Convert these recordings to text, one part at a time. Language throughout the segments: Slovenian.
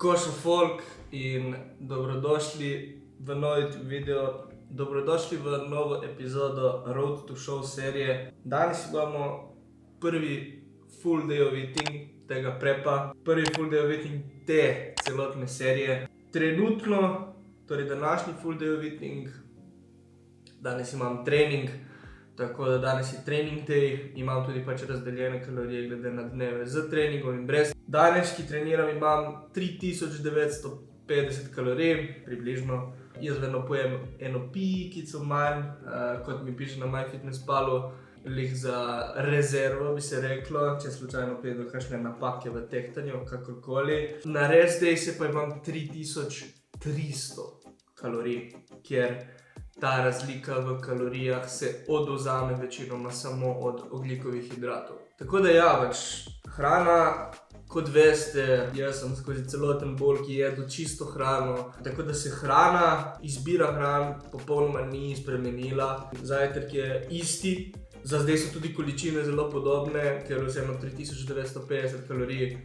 Košo folk in dobrodošli v novi video, dobrodošli v novo epizodo Road to Show serije. Danes imamo prvi full day of eating tega prepa, prvi full day of eating te celotne serije. Trenutno, torej današnji full day of eating, danes imam trening, tako da danes je trening day, imam tudi pač razdeljene kalorije glede na dneve z treningom in brez. Danes, ki treniram, imam 3950 kalorij, približno. Jaz vedno pojem eno pikico manj, kot mi piše na MyFitnessPalu, lih za rezervo bi se reklo, če slučajno pride do kakšne napake v tehtanju, kakorkoli. Na rest day se pa imam 3300 kalorij, kjer ta razlika v kalorijah se odvzame večinoma samo od ogljikovih hidratov. Tako da ja, pač hrana, kot veste, jaz sem skozi celoten bulk jedel čisto hrano, tako da se izbira hran popolnoma ni spremenila. Zajtrk je isti, za zdaj so tudi količine zelo podobne, ker vseeno 3950 kalorij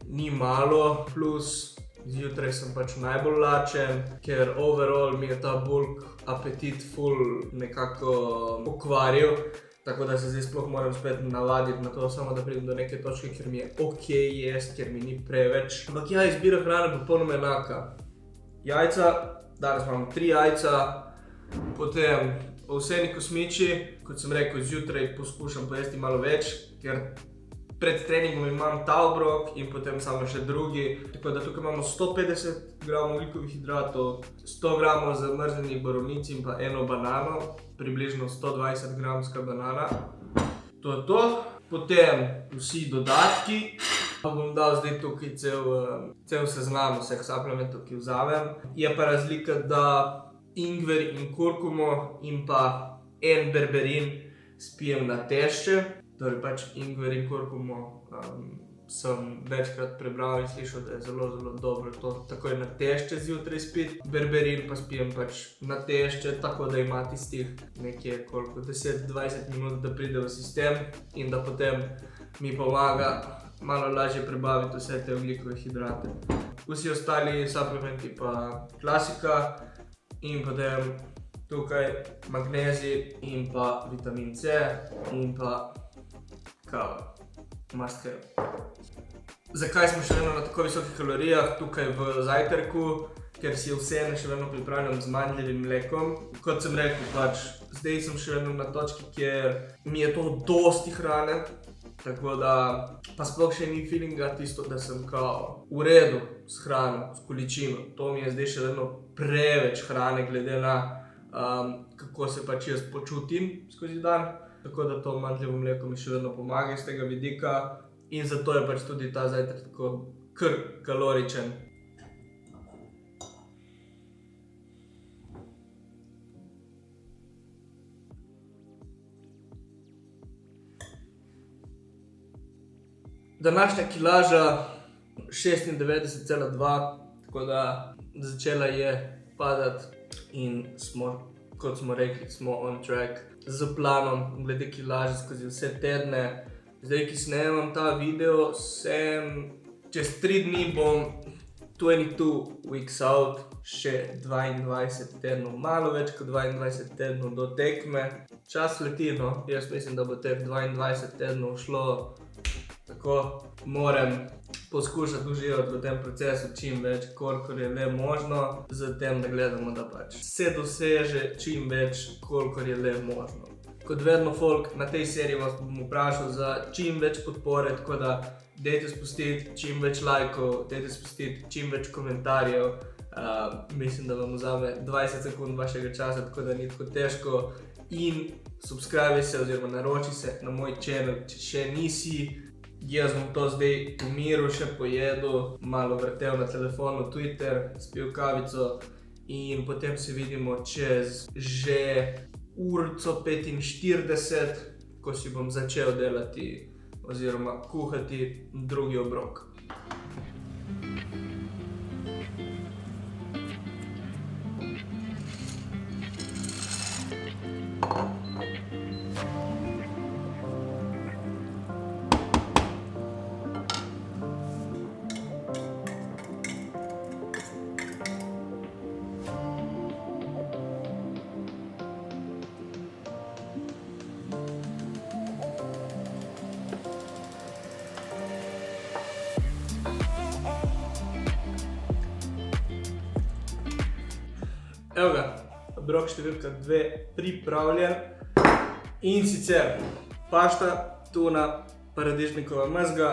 ni malo, plus zjutraj sem pač najbolj lačen, ker overall mi je ta bulk apetit full nekako pokvaril. Tako da se zdaj sploh moram spet navaditi na to, samo da pridem do neke točke, kjer mi je okej jesti, kjer mi ni preveč. Ampak ja, izbira hrane popolnoma enaka. Jajca, danes imam 3 jajca, potem ovseni kosmiči, kot sem rekel, zjutraj poskušam pojesti malo več, ker pred treningom imam ta obrok in potem samo še drugi. Tako da tukaj imamo 150 gramov ogljikovih hidratov, 100 gramov zamrznjenih borovnic in pa eno banano, približno 120 gramska banana. To je to. Potem vsi dodatki. Bom dal zdaj tukaj cel seznam vseh supplementov, ki vzamem. Je pa razlika, da ingver in kurkumo in pa en berberin spijem na tešče. Torej pač ingver in kurkumo sem večkrat prebral in slišal, da je zelo, zelo dobro to takoj na tešče zjutraj spiti. Berberin pa spijem pač na tešče, tako da ima tistih nekje 10-20 minut, da pride v sistem in da potem mi pomaga malo lažje prebaviti vse te ogljikove hidrate. Vsi ostali supplementi pa klasika in potem tukaj magnezij in pa vitamin C in pa kava. Must have. Zakaj smo še vedno na tako visokih kalorijah tukaj v zajtrku? Ker si vseeno še vedno pripravljam z mandljevim mlekom. Kot sem rekel, pač zdaj sem še vedno na točki, kjer mi je to dosti hrane. Tako da pa sploh še ni feelinga tisto, da sem kao v redu s hrano, s količino. To mi je zdaj še vedno preveč hrane glede na kako se pač jaz počutim skozi dan. Tako da to mandljevo mleko mi še vedno pomaga iz tega vidika in zato je pač tudi ta zajtrk tako kar kaloričen. Današnja kilaža 96,2, tako da začela je padati in kot smo rekli, smo on track z planom glede kilaže skozi vse tedne. Zdaj, ki snemam ta video, čez 3 dni bom 22 weeks out, še 22 tednov, malo več kot 22 tednov do tekme. Čas leti, no, jaz mislim, da bo teh 22 tednov šlo tako. Moram poskušati uživati v tem procesu čim več, kolikor je le možno, z tem, da gledamo, da pač se doseže čim več, kolikor je le možno. Kot vedno folk, na tej seriji vas bom vprašal za čim več podpore, tako da dajte spustiti čim več lajkov, dajte spustiti čim več komentarjev. Mislim, da vam vzame 20 sekund vašega časa, tako da ni tako težko. In subscribe se oziroma naroči se na moj channel, če še nisi. Jaz bom to zdaj v miru še pojedel, malo vrtel na telefonu, Twitter, spil kavico in potem se vidimo čez že urico 45, ko si bom začel delati oziroma kuhati drugi obrok. Evo ga, obrok številka 2 pripravljen. In sicer pašta, tuna, paradižnikova mezga,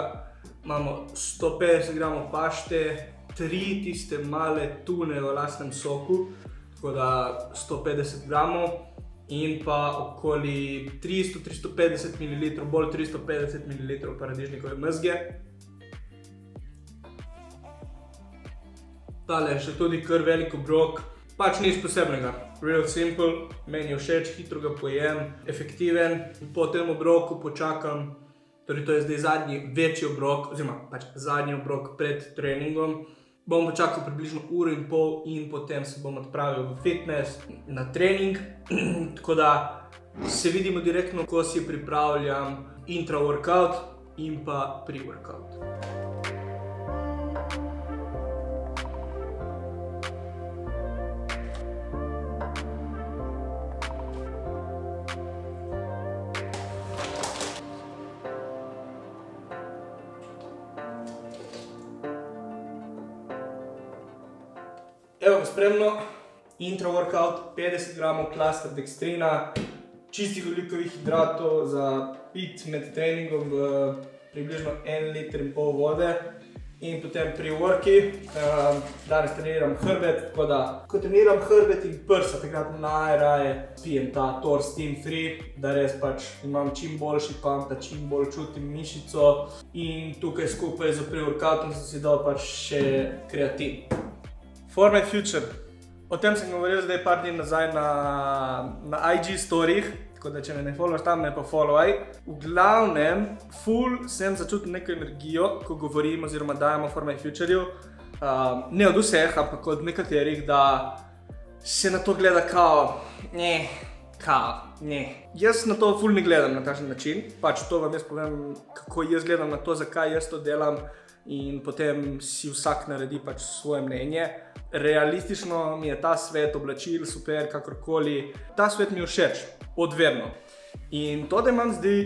imamo 150 g pašte, 3 tiste male tune v lastnem soku, tako da 150 g in pa okoli 300-350 ml, bolj 350 ml paradižnikove mezge. Tale je še tudi kar velik obrok, pač nič posebnega, real simple, meni je všeč, hitro ga pojem, efektiven. Po tem obroku počakam, torej to je zdaj zadnji večji obrok, oziroma pač zadnji obrok pred treningom. Bom počakal približno 1,5 ure in potem se bom odpravil v fitness na trening. Tako da se vidimo direktno, ko si pripravljam intra-workout in pa pre-workout. Evo ga spremno, intra-workout, 50 g klaster dekstrina, čistih ogljikovih hidratov za pit med treningom v približno 1,5 litra vode in potem pre-worki. Danes treniram hrbet, tako da ko treniram hrbet in prsa, takrat najraje pijem ta Thors Team 3, da res pač imam čim boljši pump, da čim bolj čutim mišico in tukaj skupaj z pre-workoutom sem si dal pač še kreatin. For my future. O tem sem govoril zdaj par dni nazaj na IG storyjih, tako da če me ne followaš tam, me pa followaj. V glavnem, ful sem začutil neko energijo, ko govorim oziroma dajemo For my future-ju. Ne od vseh, ampak od nekaterih, da se na to gleda kao, ne. Jaz na to ful ne gledam na takšen način, pač to vam jaz povem, kako jaz gledam na to, zakaj jaz to delam in potem si vsak naredi pač svoje mnenje. Realistično mi je ta svet oblačil, super, kakorkoli, ta svet mi je všeč, odverno. In to, da imam zdaj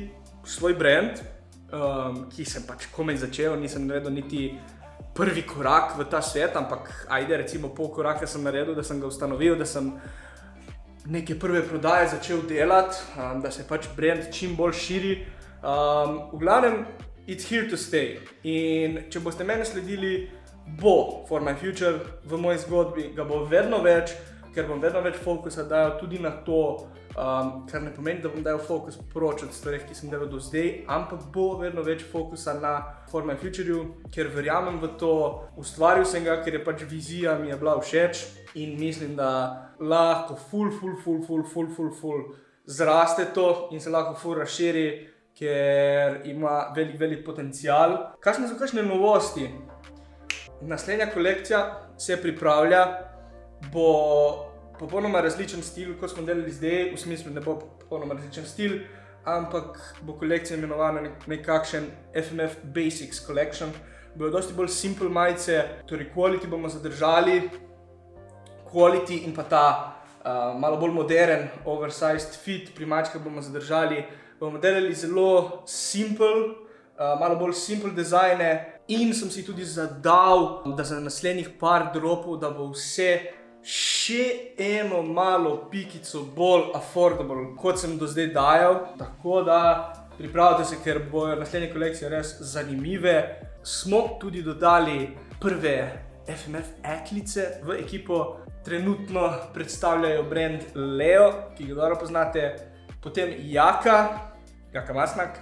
svoj brand, ki sem pač komaj začel, nisem naredil niti prvi korak v ta svet, ampak ajde, recimo pol koraka sem naredil, da sem ga ustanovil, da sem neke prve prodaje začel delati, da se pač brand čim bolj širi. V glavnem, it's here to stay. In če boste mene sledili, bo For my future v moji zgodbi, ga bo vedno več, ker bom vedno več fokusa dajal tudi na to, kar ne pomeni, da bom dajal fokus proč od stvareh, ki sem delal do zdaj, ampak bo vedno več fokusa na For my future-ju, ker verjamem v to, ustvaril sem ga, ker je pač vizija mi je bila všeč in mislim, da lahko ful zraste to in se lahko ful razširi, ker ima velik potencial. Kakšne so kakšne novosti? Naslednja kolekcija se pripravlja, bo popolnoma različen stil, kot smo delali zdaj, v smislu ne bo popolnoma različen stil, ampak bo kolekcija imenovana nekakšen FMF Basics Collection. Bojo dosti bolj simple majice, torej quality bomo zadržali, quality in pa ta malo bolj modern, oversized fit pri mačkah bomo zadržali. Bomo delali zelo simple, malo bolj simple dizajne in sem si tudi zadal, da za naslednjih par dropov, da bo vse še eno malo pikico bolj affordable, kot sem do zdaj dajal. Tako da pripravite se, ker bojo naslednje kolekcije res zanimive. Smo tudi dodali prve FMF eklice v ekipo. Trenutno predstavljajo brand Leo, ki ga dobro poznate. Potem Jaka Masnak,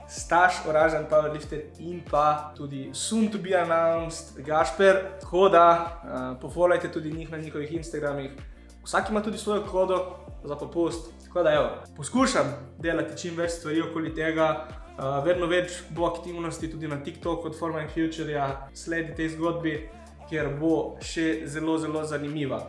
Staš, Oražen Powerlifter in pa tudi soon to be announced Gašper. Tako da pofollowajte tudi njih na njihovih Instagramih. Vsak ima tudi svojo kodo za popust. Tako da evo, poskušam delati čim več stvari okoli tega. Vedno več bo aktivnosti tudi na TikToku od For my future-ja. Sledi tej zgodbi, ker bo še zelo zanimiva.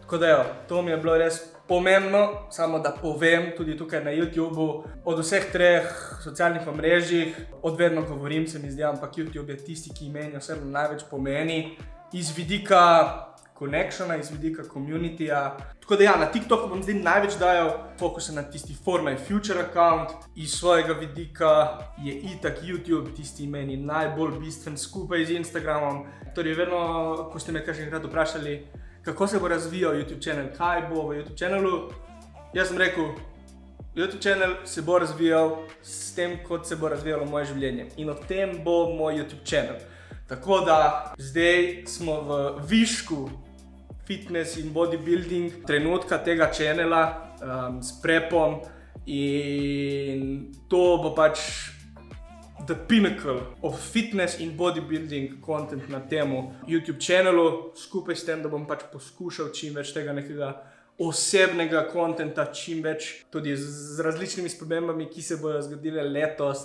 Tako da evo, to mi je bilo res pomembno, samo da povem tudi tukaj na YouTubeu. Od vseh treh socialnih omrežjih, odvedno govorim, se mi zdi, ampak YouTube je tisti, ki meni osebno največ pomeni. Iz vidika connectiona, iz vidika communityja. Tako da ja, na TikToku bom zdaj največ dajal fokusa na tisti For my future account. Iz svojega vidika je itak YouTube tisti meni najbolj bistven skupaj z Instagramom. Torej vedno, ko ste me kakšenkrat vprašali, kako se bo razvijal YouTube channel, kaj bo v YouTube channelu. Jaz sem rekel, YouTube channel se bo razvijal s tem, kot se bo razvijalo moje življenje. In o tem bo moj YouTube channel. Tako da zdaj smo v višku fitness in bodybuilding trenutka tega channela s prepom in to bo pač the pinnacle of fitness in bodybuilding content na temu YouTube channelu, skupaj s tem, da bom pač poskušal čim več tega nekega osebnega kontenta, čim več tudi z različnimi spremembami, ki se bodo zgodile letos,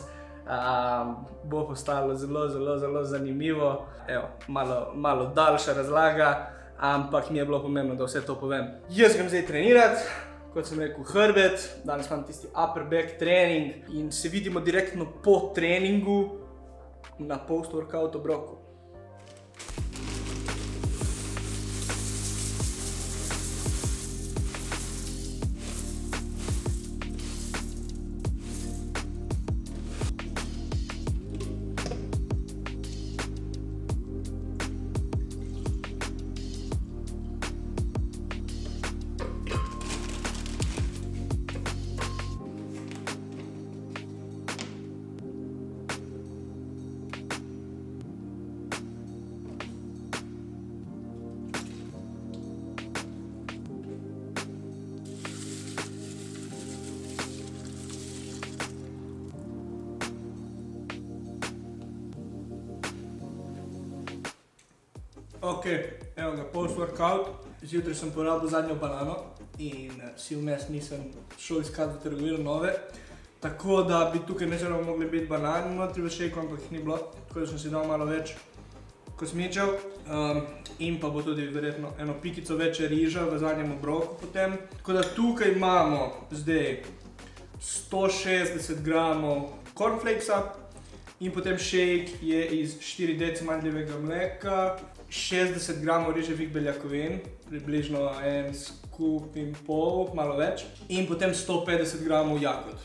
bo postalo zelo zanimivo. Evo, malo daljša razlaga, ampak mi je bilo pomembno, da vse to povem. Jaz grem zdaj trenirati, kot sem rekel, hrbet, danes imam tisti upper back trening in se vidimo direktno po treningu na post-workout obroku. Ok, evo ga, post-workout. Zjutraj sem porabil zadnjo banano in si vmes nisem šel iskat v trgovino nove. Tako da bi tukaj načeloma mogli biti banani notri v šejku, ampak jih ni bilo. Tako da sem si dal malo več kosmičev in pa bo tudi verjetno eno pikico več riža v zadnjem obroku potem. Tako da tukaj imamo zdaj 160 gramov cornflakesa in potem šejk je iz 4 deci mandljevega mleka, 60 gramov riževih beljakovin, približno en skup in pol, malo več, in potem 150 gramov jagod,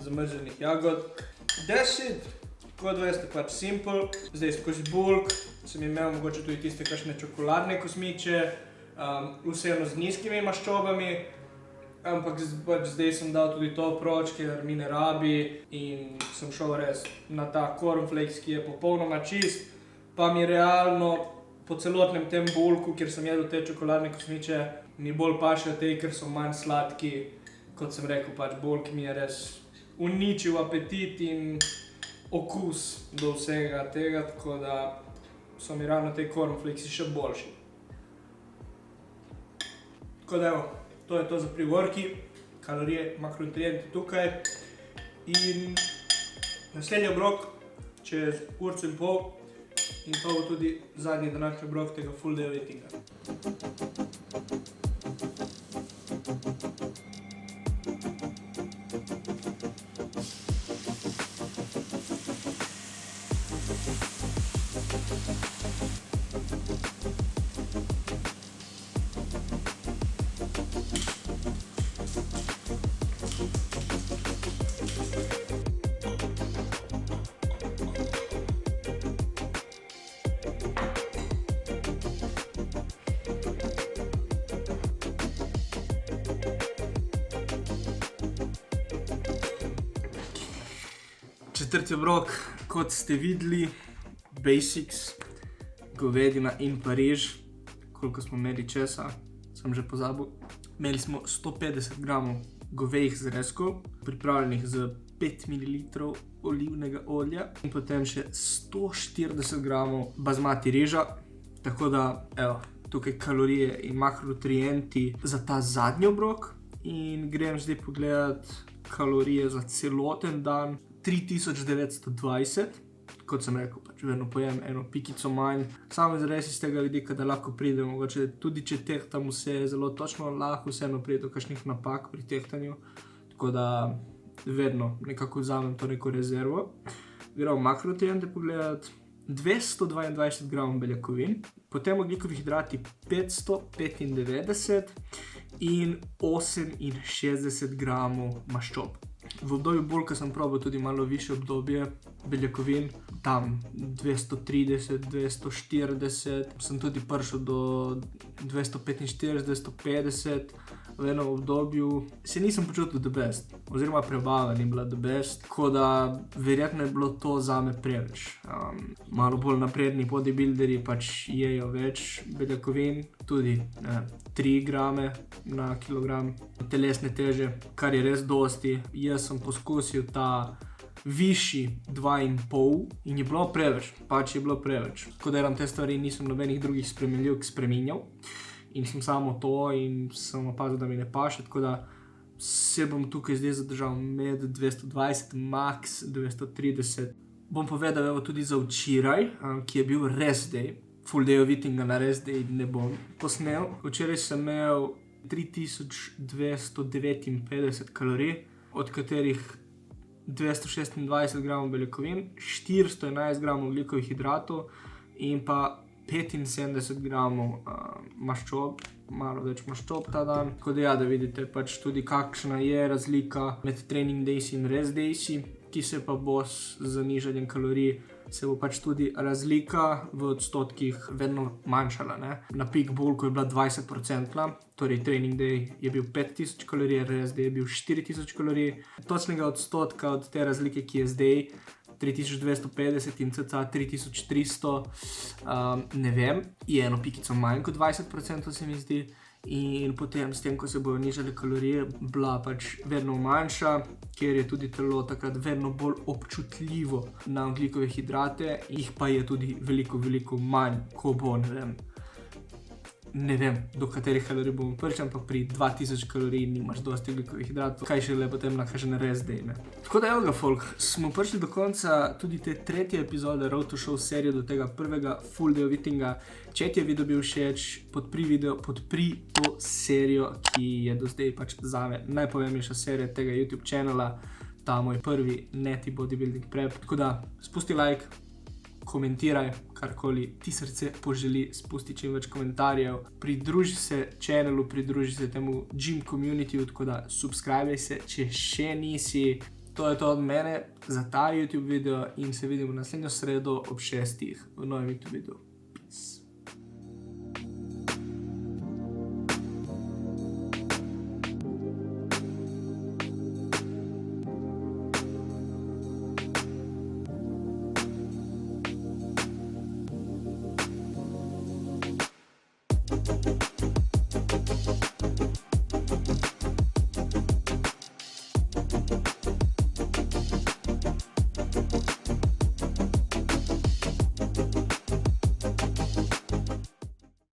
zamrznjenih jagod. That's it! Kot veste, pač simple. Zdaj skozi bulk sem imel mogoče tudi tiste kakšne čokoladne kosmiče, vseeno z nizkimi maščobami, ampak zdaj sem dal tudi to proč, ker mi ne rabi in sem šel res na ta cornflakes, ki je popolnoma čist, pa mi realno po celotnem tem bulku, kjer sem jedel te čokoladne kosmiče, mi bolj pašejo te, ker so manj sladki. Kot sem rekel, pač bulk mi je res uničil apetit in okus do vsega tega, tako da so mi ravno te cornflakesi še boljši. Tako da evo, to je to za pre-worki, kalorije, makronutrienti tukaj in naslednji obrok čez urco in pol. In to bo tudi zadnji današnji obrok tega full day eatinga. Četrti obrok, kot ste videli, basics, govedina in pa riž. Koliko smo imeli česa, sem že pozabil. Imeli smo 150 gramov govejih zrezkov, pripravljenih z 5 ml olivnega olja in potem še 140 gramov bazmati riža. Tako da, evo, tukaj kalorije in makronutrienti za ta zadnji obrok. In grem zdaj pogledat kalorije za celoten dan. 3920, kot sem rekel, pač vedno pojem eno pikico manj. Samo res iz tega vidika, da lahko pride, mogoče tudi če tehtam vse zelo točno, lahko vseeno pride do kakšnih napak pri tehtanju. Tako da vedno nekako vzamem to neko rezervo. Gremo makronutriente pogledati. 222 gramov beljakovin, potem ogljikovi hidrati 595 in 68 gramov maščob. V obdobju bulka sem probal tudi malo više obdobje beljakovin, tam 230, 240, sem tudi prišel do 245, 250. V enem obdobju se nisem počutil the best, oziroma prebava ni bila the best, tako da verjetno je bilo to zame preveč. Malo bolj napredni bodybuilderji pač jejo več beljakovin, tudi 3 grame na kilogram telesne teže, kar je res dosti. Jaz sem poskusil ta višji 2,5 in je bilo preveč, Tako da eram te stvari, nisem nobenih drugih spremenljivk spreminjal. In sem samo to in sem opazil, da mi ne paše, tako da se bom tukaj zdaj zadržal med 220, max 230. Bom povedal tudi za včeraj, ki je bil rest day. Full day of eatinga na rest day ne bom posnel. Včeraj sem imel 3259 kalorij, od katerih 226 gramov beljakovin, 411 gramov ogljikovih hidratov in pa 75 gramov maščob, malo več maščob ta dan. Tako da da vidite pač tudi kakšna je razlika med training days in rest days, ki se pa bo z nižanjem kalorij, se bo pač tudi razlika v odstotkih vedno manjšala. Na peak bulku je bila 20%, torej training day je bil 5000 kalorij, rest day je bil 4000 kalorij. Točnega odstotka od te razlike, ki je zdaj 3250 in cca 3300, ne vem, je eno pikico manj kot 20%, se mi zdi. In potem s tem, ko se bojo nižale kalorije, bila pač vedno manjša, ker je tudi telo takrat vedno bolj občutljivo na ogljikove hidrate, jih pa je tudi veliko manj, ko bo, ne vem, do katerih kalorij bomo prišli, ampak pri 2000 kalorij nimaš dosti ogljikovih hidratov, kaj šele potem na kakšen rest day, Tako da folk, smo prišli do konca tudi te 3. epizode Road to Show serije, do tega prvega full day of eatinga. Če ti je video bil všeč, podpri to serijo, ki je do zdaj pač zame najpomembnejša serija tega YouTube channela, ta moj prvi neti bodybuilding prep. Tako da spusti like, komentiraj, karkoli ti srce poželi, spusti čim več komentarjev, pridruži se channelu, pridruži se temu gym communityju, tako da subscribej se, če še nisi. To je to od mene za ta YouTube video in se vidimo naslednjo sredo ob 6 v novem YouTube videu. Peace.